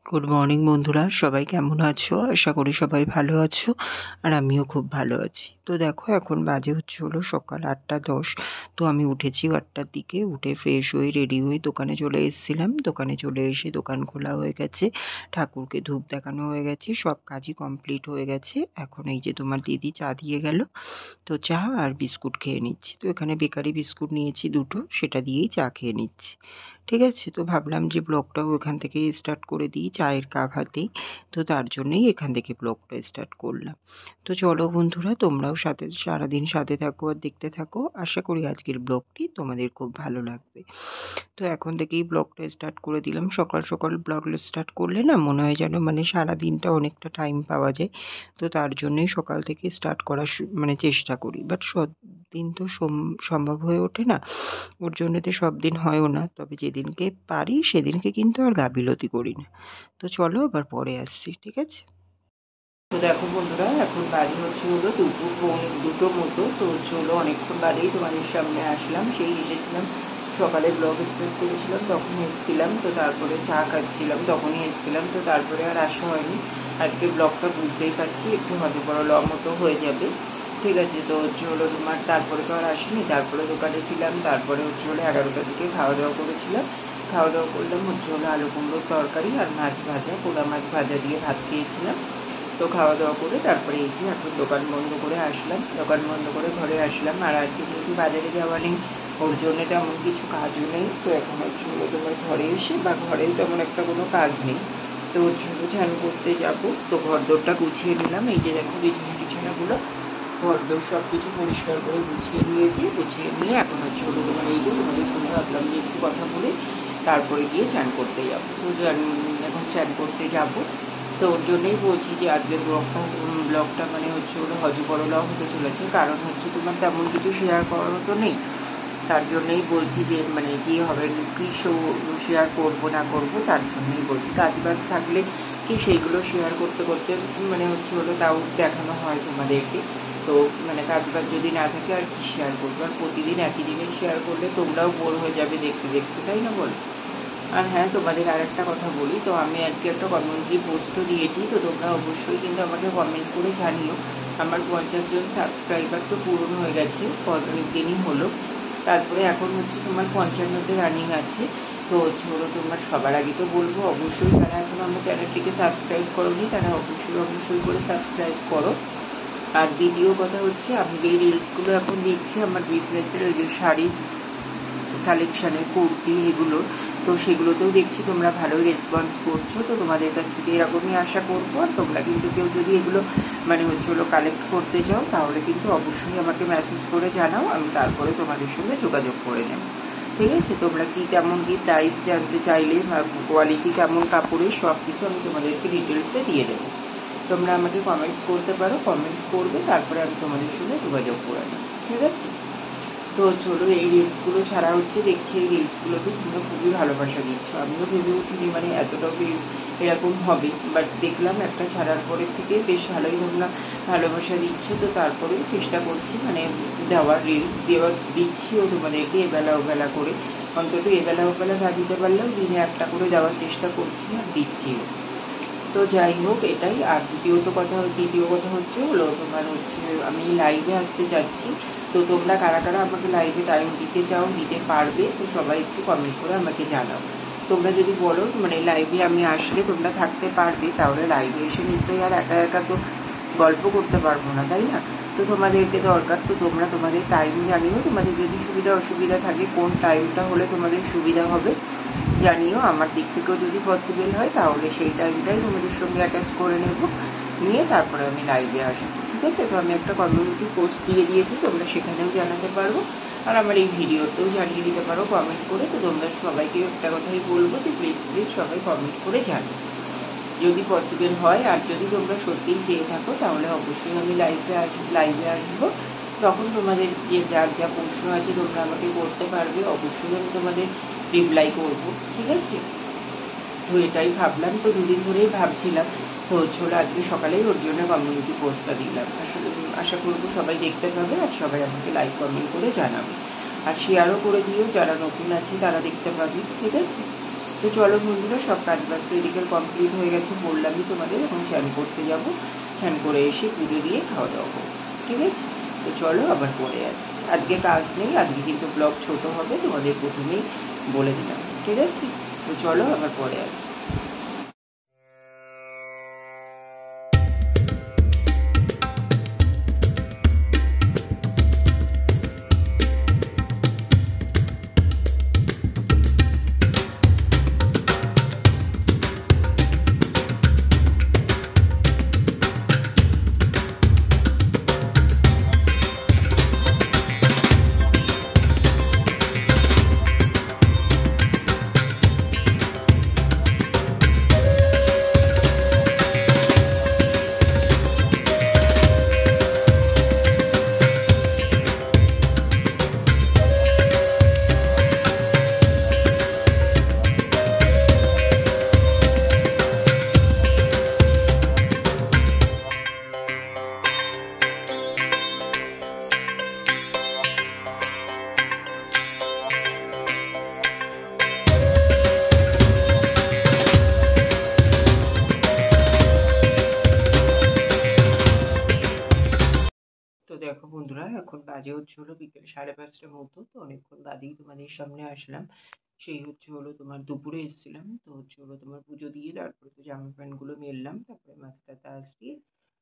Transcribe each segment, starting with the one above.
Good morning বন্ধুরা, সবাই কেমন আছো? আশা করি সবাই ভালো আছো। আর আমিও খুব ভালো আছি। তো দেখো, এখন বাজে হলো সকাল ৮টা ১০। তো আমি উঠেছি ৮টার দিকে, উঠে ফ্রেশ হয়ে রেডি হয়ে দোকানে চলে এসেছিলাম। দোকানে চলে এসে দোকান খোলা হয়ে গেছে, ঠাকুরকে ধূপ দেখানো হয়ে গেছে, সব কাজই কমপ্লিট হয়ে গেছে। এখন এই যে তোমার দিদি চা দিয়ে গেল, তো চা আর বিস্কুট খেয়ে নিচ্ছি। তো এখানে বেকারি বিস্কুট নিয়েছি দুটো, সেটা দিয়েই চা খেয়ে নিচ্ছি। ঠিক আছে, তো ভাবলাম যে ব্লগটাও এখান থেকেই স্টার্ট করে দিই, চায়ের কাপ হাতেই। তো তার জন্যই এখান থেকে ব্লগটা স্টার্ট করলাম। তো চলো বন্ধুরা, তোমরাও সারাদিন সাথে থাকো আর দেখতে থাকো। আশা করি আজকের ব্লগটি তোমাদের খুব ভালো লাগবে। তো এখন থেকেই ব্লগটা স্টার্ট করে দিলাম। সকাল সকাল ব্লগ স্টার্ট করলে না মনে হয় যেন সারা দিনটা অনেকটা টাইম পাওয়া যায়। তো তার জন্যই সকাল থেকে স্টার্ট করার চেষ্টা করি, বাট সব দিন তো সম্ভব হয়ে ওঠে না। ওর জন্য তো সব দিন হয়ও না, তবে যেদিনকে পারি সেদিনকে কিন্তু আর গাফিলতি করি না। তো চলো আবার পরে আসছি, ঠিক আছে? তো দেখো বন্ধুরা, এখন বাজে হলো দুটো মতো। তো চলো, অনেকক্ষণ বাদেই তোমাদের সামনে আসলাম। সেই এসেছিলাম সকালে, ব্লগ স্টার্ট করেছিলাম তখন এসেছিলাম। তো তারপরে চা খাচ্ছিলাম তখনই এসেছিলাম। তো তারপরে আর আসা হয়নি। আজকে ব্লগটা বুঝতেই পারছি একটু হয়তো বড় মতো হয়ে যাবে। ঠিক আছে, তো হলো তোমার তারপরে তো আর আসিনি। তারপরে দোকানে ছিলাম, তারপরে হলো 11টার দিকে খাওয়া দাওয়া করেছিলাম। খাওয়া দাওয়া করলাম হলো আলু কুমড়োর তরকারি আর মাছ ভাজা, পোড়া মাছ ভাজা দিয়ে ভাত খেয়েছিলাম। তো খাওয়া দাওয়া করে তারপরে এই যে এখন দোকান বন্ধ করে আসলাম, দোকান বন্ধ করে ঘরে আসলাম। আর আজকে যেহেতু বাজারে যাওয়া নেই, ওর জন্য তেমন কিছু কাজও নেই। তো এখন হলো তোমার ঘরে এসে বা ঘরেও তেমন একটা কোনো কাজ নেই। তো ওর জন্য স্নান করতে যাবো। তো ঘরদোরটা গুছিয়ে নিলাম। এই যে দেখো বিছানাগুলো, ঘরদোর সব কিছু পরিষ্কার করে গুছিয়ে নিয়েছি। গুছিয়ে নিয়ে এখন হলো তোমার এই যে তোমাদের সঙ্গে ভাবলাম যে একটু কথা বলে তারপরে গিয়ে স্নান করতে যাবো। তো এখন স্নান করতে যাবো। তো ওর জন্যই বলছি যে আজকের ব্লগটা হলো হজবরলাও হতে চলেছে। কারণ তোমার তেমন কিছু শেয়ার করার তো নেই। তার জন্যই বলছি যে কি হবে, কি শেয়ার করবো না করবো, তার জন্যই বলছি। কাজবাজ থাকলে কি সেইগুলো শেয়ার করতে করতে হলো তাও দেখানো হয় তোমাদেরকে। তো কাজবাজ যদি না থাকে আর কি শেয়ার করবো? আর প্রতিদিন একই জিনিস শেয়ার করলে তোমরাও বোর হয়ে যাবে দেখতে দেখতে, তাই না বল? আর হ্যাঁ, তোমাদের আর একটা কথা বলি। তো আমি আজকে একটা কমিউনিটি পোস্টও দিয়েছি। তো তোমরা অবশ্যই কিন্তু আমাকে কমেন্ট করে জানিও। আমার 50 জন সাবস্ক্রাইবার তো পূরণ হয়ে গেছে, অনেক দিনই হলো। তারপরে এখন তোমার 55তে রানিং আছে। তো হলো তোমার সবার আগে তো বলবো অবশ্যই যারা এখন আমার চ্যানেলটিকে সাবস্ক্রাইব করোনি তারা অবশ্যই করে সাবস্ক্রাইব করো। আর দ্বিতীয় কথা আমি এই রিলসগুলো এখন দিচ্ছি আমার বিজনেসের ওই যে শাড়ি কালেকশানের কুর্তি এগুলো। তো সেগুলোতেও দেখছি তোমরা ভালোই রেসপন্স করছো। তো তোমাদের কাছ থেকে এরকমই আশা করবো। আর তোমরা কিন্তু কেউ যদি এগুলো হলো কালেক্ট করতে চাও তাহলে কিন্তু অবশ্যই আমাকে মেসেজ করে জানাও, আমি তারপরে তোমাদের সঙ্গে যোগাযোগ করে নেব। ঠিক আছে, তোমরা কেমন প্রাইস জানতে চাইলে বা কোয়ালিটি কেমন কাপড়ের, সব কিছু আমি তোমাদেরকে ডিটেলসে দিয়ে দেবো। তোমরা আমাকে কমেন্টস করতে পারো, কমেন্টস করবে, তারপরে আমি তোমাদের সঙ্গে যোগাযোগ করে নেব। ঠিক আছে, তো চলো, এই রিলসগুলো ছাড়া দেখছি এই রিলসগুলোতে তোমরা খুবই ভালোবাসা দিচ্ছ। আমিও ভেবে উঠিনি এতটাও এরকম হবে, বাট দেখলাম একটা ছাড়ার পরের থেকে বেশ ভালোই ভালোবাসা দিচ্ছ। তো তারপরেও চেষ্টা করছি দিচ্ছিও তোমাদেরকে এবেলা ওবেলা করে। অন্তত এবেলা ওবেলা না দিতে পারলেও দিনে একটা করে দেওয়ার চেষ্টা করছি আর দিচ্ছিও। তো যাই হোক, এটাই। আর দ্বিতীয় কথা হলো তোমার আমি লাইভে আসতে চাচ্ছি। তো তোমরা কারা কারা আমাকে লাইভে টাইম দিতে চাও, দিতে পারবে, তো সবাই একটু কমেন্ট করে আমাকে জানাও। তোমরা যদি বলো লাইভে আমি আসলে তোমরা থাকতে পারবে, তাহলে লাইভে এসে নিশ্চয়ই আর একা একা তো গল্প করতে পারবো না, তাই না? তো তোমাদেরকে দরকার, তো তোমরা তোমাদের টাইম জানিও। তোমাদের যদি সুবিধা অসুবিধা থাকে, কোন টাইমটা হলে তোমাদের সুবিধা হবে জানিও। আমার দিক থেকেও যদি পসিবল হয় তাহলে সেই টাইমটাই তোমাদের সঙ্গে অ্যাটাচ করে নিয়ে তারপরে আমি লাইভে আসবো। ঠিক আছে, তো আমি একটা কমিউনিটি পোস্ট দিয়ে দিয়েছি, তোমরা সেখানেও জানাতে পারো। আর আমার এই ভিডিওতেও জানিয়ে দিতে পারো কমেন্ট করে। তো তোমরা সবাইকে একটা কথাই বলবো যে প্লিজ সবাই কমেন্ট করে জানো যদি পসিবল হয়। আর যদি তোমরা সত্যিই চেয়ে থাকো তাহলে অবশ্যই আমি লাইভে আসবো। তখন তোমাদের যে যার যা প্রশ্ন আছে তোমরা আমাকে করতে পারবে, অবশ্যই আমি তোমাদের রিপ্লাই করবো। ঠিক আছে, তো এটাই ভাবলাম। তো দুদিন ধরেই ভাবছিলাম। তো হলো আজকে সকালেই ওর জন্য কমিউনিটি পোস্টটা দিলাম। আসলে আশা করবো সবাই দেখতে পাবে আর সবাই আমাকে লাইক কমেন্ট করে জানাবে। আর শেয়ারও করে দিও, যারা নতুন আছে তারা দেখতে পাবে। ঠিক আছে, তো চলো বন্ধুরা, সব কাজ বাজ তো এদিকে কমপ্লিট হয়ে গেছে, বললামই তোমাদের। এখন স্নান করতে যাব, স্নান করে এসে পুজো দিয়ে খাওয়া দাওয়া করবো, ঠিক আছে? তো চলো আবার পরে আসি। আজকে কাজ নেই, আজকে কিন্তু ব্লগ ছোট হবে, তোমাদের প্রথমেই বলে দিলাম, ঠিক আছে? তো চলো আবার পরে আসি। তো দেখো বন্ধুরা, এখন বাজে হচ্ছে হলো বিকেল 5:30টার মতো। তো অনেকক্ষণ বাদেই তোমাদের সামনে আসলাম। সেই হচ্ছে হলো তোমার দুপুরে এসেছিলাম, তো হচ্ছে হলো তোমার পুজো দিয়ে তারপরে তো জামা প্যান্ট গুলো মেললাম, তারপরে মাথা টাথা আসিয়ে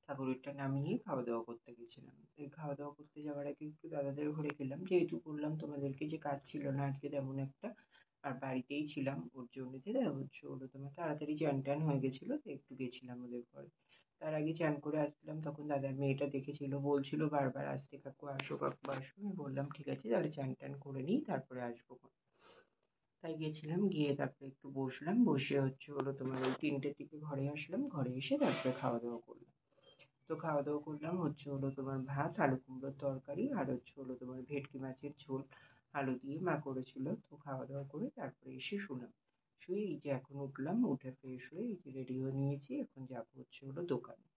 ঠাকুরেরটা নামিয়ে খাওয়া দাওয়া করতে গেছিলাম। এই খাওয়া দাওয়া করতে যাওয়ার আগে একটু দাদাদের ঘরে গেলাম, যেহেতু বললাম তোমাদেরকে যে কাজ ছিল না আজকে তেমন একটা, আর বাড়িতেই ছিলাম। ওর জন্য হচ্ছে হলো তোমার তাড়াতাড়ি চ্যান ট্যান হয়ে গেছিলো, তো একটু গেছিলাম ওদের ঘরে। তার আগে চান করে আসলাম, তখন দাদার মেয়েটা দেখেছিল, বলছিল বারবার আসতে, কাকু আসো কাকু আসো। আমি বললাম ঠিক আছে, তাহলে চান টান করে নিই তারপরে আসবো। তাই গেছিলাম, গিয়ে তারপরে একটু বসলাম, বসে হচ্ছে হলো তোমার ওই 3টের দিকে ঘরে আসলাম, ঘরে এসে তারপরে খাওয়া দাওয়া করলাম। তো খাওয়া দাওয়া করলাম হচ্ছে হলো তোমার ভাত, আলু কুমড়োর তরকারি, আর হচ্ছে হলো তোমার ভেটকি মাছের ঝোল আলু দিয়ে মা করেছিল। তো খাওয়া দাওয়া করে তারপরে এসে শুলাম। শুয়ে এই যে এখন উঠলাম, উঠে ফ্রেশ হয়ে এই যে রেডি হয়ে নিয়েছি, এখন যাবো হচ্ছে হলো দোকানে,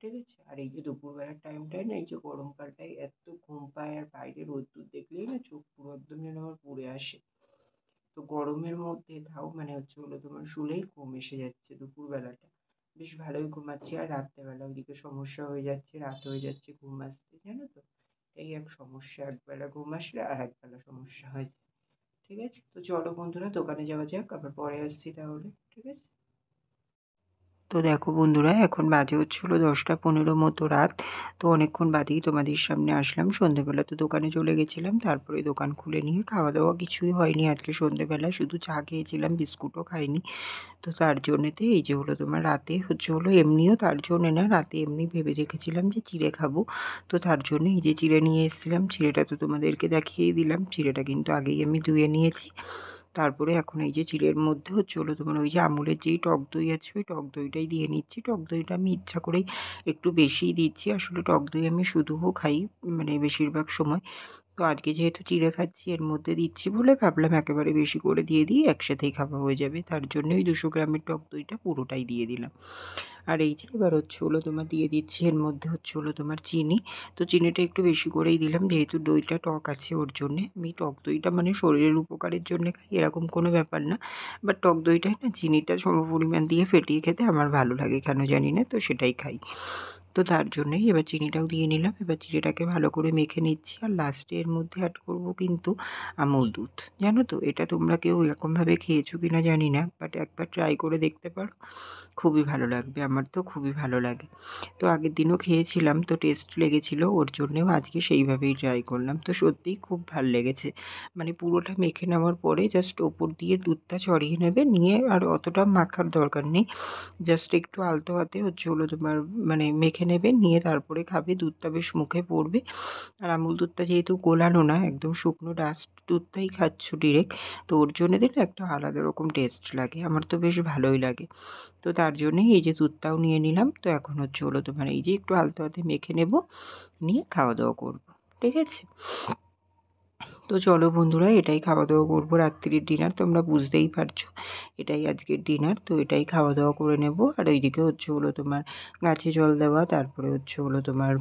ঠিক আছে? আর এই যে দুপুরবেলার টাইমটায় না, এই যে গরমকালটায় এত ঘুম পায়, আর বাইরে রোদ্দুর দেখলেই না চোখ পুরো একদম যেন আমার পুড়ে আসে। তো গরমের মধ্যে তাও মানে হচ্ছে হলো তোমার শুলেই ঘুম এসে যাচ্ছে দুপুরবেলাটা। বেশ ভালোই ঘুমাচ্ছি, আর রাত্রেবেলা ওইদিকে সমস্যা হয়ে যাচ্ছে, রাত হয়ে যাচ্ছে ঘুম আসতে, জানো তো? এই এক সমস্যা, একবেলা ঘুম আসলে আর একবেলা সমস্যা হয়। ঠিক আছে, তো চলো বন্ধুরা দোকানে যাওয়া যাক, আবার পরে আসছি তাহলে, ঠিক আছে? তো দেখো বন্ধুরা, এখন বাজে হচ্ছে হলো 10টা 15 মতো রাত। তো অনেকক্ষণ বাদেই তোমাদের সামনে আসলাম। সন্ধেবেলা তো দোকানে চলে গেছিলাম, তারপরে দোকান খুলে নিয়ে খাওয়া দাওয়া কিছুই হয়নি আজকে সন্ধেবেলা, শুধু চা খেয়েছিলাম, বিস্কুটও খাইনি। তো তার জন্যেতে এই যে হলো তোমার রাতে হচ্ছে হলো, এমনিও তার জন্যে না, রাতে এমনি ভেবে রেখেছিলাম যে চিড়ে খাবো। তো তার জন্য এই যে চিড়ে নিয়ে এসেছিলাম, চিড়েটা তো তোমাদেরকে দেখিয়েই দিলাম, চিড়েটা কিন্তু আগেই আমি ধুয়ে নিয়েছি। তারপরে এখন এই যে চিড়ের মধ্যে হচ্ছে হলো তোমার ওই যে আমুলের যেই টক দই আছে, ওই টক দইটাই দিয়ে নিচ্ছি। টক দইটা আমি ইচ্ছা করেই একটু বেশিই দিচ্ছি, আসলে টক দই আমি শুধুও খাই মানে বেশিরভাগ সময়। তো আজকে যেহেতু চিড়ে খাচ্ছি, এর মধ্যে দিচ্ছি বলে ভাবলাম একেবারে বেশি করে দিয়ে দিই, একসাথেই খাওয়া হয়ে যাবে। তার জন্য ওই 200 গ্রামের টক দইটা পুরোটাই দিয়ে দিলাম। আর এই যে এবার হচ্ছে হলো তোমার দিয়ে দিচ্ছি এর মধ্যে হচ্ছে হলো তোমার চিনি। তো চিনিটা একটু বেশি করেই দিলাম, যেহেতু দইটা টক আছে ওর জন্যে। আমি টক দইটা মানে শরীরের উপকারের জন্য খাই এরকম কোনো ব্যাপার না, বাট টক দইটায় না চিনিটা সমপরিমাণ দিয়ে ফেটিয়ে খেতে আমার ভালো লাগে, কেন জানি না, তো সেটাই খাই। তো তার জন্যই এবার চিনিটাও দিয়ে নিলাম। এবার চিনিটাকে ভালো করে মেখে নিচ্ছি, আর লাস্টে এর মধ্যে অ্যাড করব কিন্তু আমুল দুধ। জানো তো, এটা তোমরা কেউ এরকমভাবে খেয়েছো কিনা জানি না, বাট একবার ট্রাই করে দেখতে পারো, খুবই ভালো লাগবে, আমার তো খুবই ভালো লাগে। তো আগের দিনও খেয়েছিলাম, তো টেস্ট লেগেছিল, ওর জন্যেও আজকে সেইভাবেই ট্রাই করলাম। তো সত্যিই খুব ভাল লেগেছে। মানে পুরোটা মেখে নেওয়ার পরে জাস্ট ওপর দিয়ে দুধটা ছড়িয়ে নেবে, নিয়ে আর অতটা মাখার দরকার নেই, জাস্ট একটু আলতো হাতে হচ্ছে হলো তোমার মানে মেখে নেবে, নিয়ে তারপরে খাবে, দুধটা বেশ মুখে পড়বে। আর আমুল দুধটা যেহেতু গোলানো না, একদম শুকনো ডাস্ট দুধটাই খাচ্ছ ডিরেক্ট, তো ওর জন্য দিলে একটা আলাদা রকম টেস্ট লাগে, আমার তো বেশ ভালোই লাগে। তো তার জন্যই এই যে দুধটাও নিয়ে নিলাম। তো এখন হচ্ছে হলো তোমার এই যে একটু আলতো হাতে মেখে নেব, নিয়ে খাওয়া দাওয়া করবো, ঠিক আছে? তো চলো বন্ধুরা, এটাই খাওয়া দাওয়া করবো, রাত্রির ডিনার তোমরা বুঝতেই পারছো, এটাই আজকের ডিনার। তো এটাই খাওয়া দাওয়া করে নেব। আর ওইদিকে হচ্ছে হলো তোমার গাছে জল দেওয়া, তারপরে হচ্ছে হলো তোমার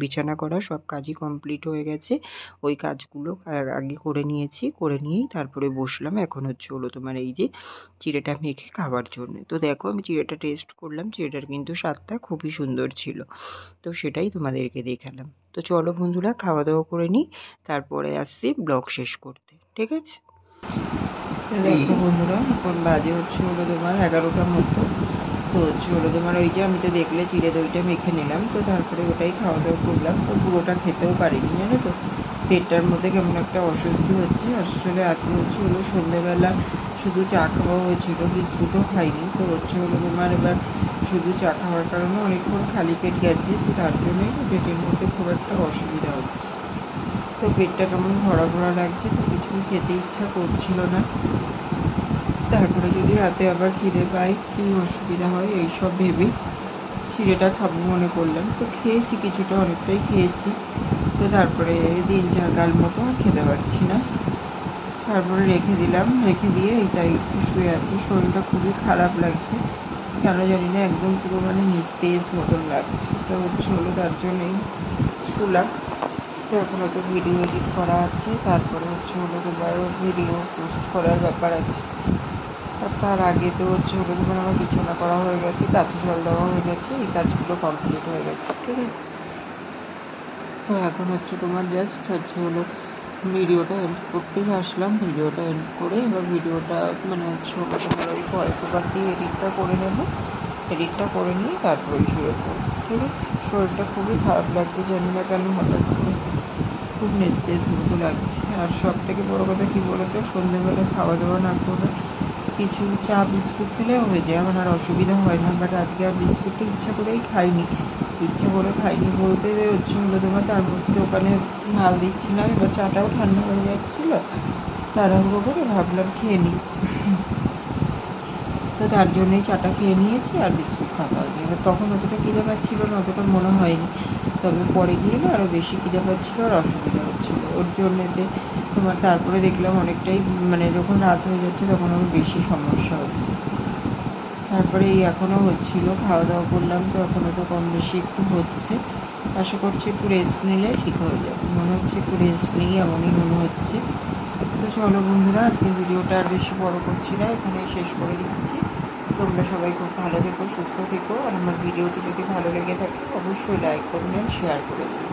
বিছানা করা, সব কাজই কমপ্লিট হয়ে গেছে। ওই কাজগুলো আগে করে নিয়েছি, করে নিয়েই তারপরে বসলাম। এখন হচ্ছে হলো তোমার এই যে চিড়েটা মেখে খাওয়ার জন্য। তো দেখো আমি চিড়েটা টেস্ট করলাম, চিড়েটার কিন্তু স্বাদটা খুবই সুন্দর ছিল। তো সেটাই তোমাদেরকে দেখালাম। তো চলো বন্ধুরা, খাওয়া দাওয়া করে নিই, তারপরে আসছি ব্লগ শেষ করতে, ঠিক আছে? দেখো বন্ধুরা, এখন বাজে হচ্ছে হলো তোমার 11টার মতো। তো হচ্ছে হলো তোমার ওই যে আমি তো দেখলে চিড়ে দইটা মেখে নিলাম, তো তারপরে ওটাই খাওয়া দাওয়া করলাম। তো পুরোটা খেতেও পারিনি, জানো তো, পেটটার মধ্যে কেমন একটা অস্বস্তি হচ্ছে। আসলে আজকে হচ্ছে হলো সন্ধ্যেবেলা শুধু চা খাওয়া হয়েছিল, বিস্কুটও খাইনি। তো হচ্ছে হলো তোমার এবার শুধু চা খাওয়ার কারণে অনেকক্ষণ খালি পেট গেছে, তো তার জন্যই পেটের মধ্যে খুব একটা অসুবিধা হচ্ছে। তো পেটটা কেমন ভরা ভরা লাগছে, তো কিছুই খেতে ইচ্ছা করছিল না। তারপরে যদি রাতে আবার খিদে পাই, কী অসুবিধা হয়, এইসব ভেবেই চিড়েটা খাবো মনে করলাম। তো খেয়েছি কিছুটা, অনেকটাই খেয়েছি। তো তারপরে 3-4 গাল মতো খেতে পারছি না, তারপরে রেখে দিলাম। রেখে দিয়ে এইটাই একটু শুয়ে আছি, শরীরটা খুবই খারাপ লাগছে, কেন জানি না, একদম পুরো মানে নিস্তেজ মতন লাগছে। তো হচ্ছে হলো তার জন্যই শুলাম। তো এখনও তো ভিডিও এডিট করা আছে, তারপরে হচ্ছে হলো তোমার ভিডিও পোস্ট করার ব্যাপার আছে। আর তার আগে তো হচ্ছে হলো তোমার আমার বিছানা করা হয়ে গেছে, গাছে জল দেওয়া হয়ে গেছে, এই কাজগুলো কমপ্লিট হয়ে গেছে, ঠিক আছে? তো এখন হচ্ছে তোমার জাস্ট হচ্ছে হলো ভিডিওটা এডিট করতেই আসলাম। ভিডিওটা এডিট করে এবার ভিডিওটা মানে হচ্ছে হলো তোমার ওই ভয়েস ওভার দিয়ে এডিটটা করে নেব। এডিটটা করে নিয়ে তারপরে শুয়ে পড়বো, ঠিক আছে? শরীরটা খুবই খারাপ লাগছে, জানি না কেন হঠাৎ করে খুব নিস্তেজ মতো লাগছে। আর সব থেকে বড়ো কথা কী বলতো, সন্ধ্যেবেলা খাওয়া দাওয়া না করে কিছু চা বিস্কুট খেলেও হয়ে যায়, আমার আর অসুবিধা হয় না। বাট আজকে আর বিস্কুটটা ইচ্ছা করেই খাইনি। ইচ্ছা করে খাইনি বলতে হচ্ছে হলো তোমার, তার মধ্যে ওখানে মাল দিচ্ছিলাম, এবার চাটাও ঠান্ডা হয়ে যাচ্ছিলো, তাড়াহুড়ো করে ভাবলাম খেয়ে নিই। তো তার জন্যই চাটা খেয়ে নিয়েছি, আর বিস্কুট খাওয়া হয়নি। এবার তখন অতটা খিদে পাচ্ছিলো না, অতটা মনে হয়নি। তবে পরে গিয়ে না আরও বেশি খিদে পাচ্ছিলো আর অসুবিধা হচ্ছিলো ওর জন্যেতে তোমার। তারপরে দেখলাম অনেকটাই মানে যখন রাত হয়ে যাচ্ছে তখন আরও বেশি সমস্যা হচ্ছে। তারপরে এই এখনও হচ্ছিলো, খাওয়া দাওয়া করলাম, তো এখনও তো কম বেশি একটু হচ্ছে। আশা করছি একটু রেস্ট নিলে ঠিক হয়ে যাবে, মনে হচ্ছে একটু রেস্ট নিই, এমনই মনে হচ্ছে। তো চলো বন্ধুরা, আজকের ভিডিওটা আর বেশি বড় করছি না, এখানেই শেষ করে দিচ্ছি। তোমরা সবাই খুব ভালো থেকো, সুস্থ থেকো। আর আমার ভিডিওটি যদি ভালো লেগে থাকে অবশ্যই লাইক করবেন, শেয়ার করে দেবেন,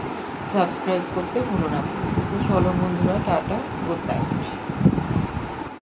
সাবস্ক্রাইব করতে ভুলো না। তো চলো বন্ধুরা, টাটা, গুড নাইট।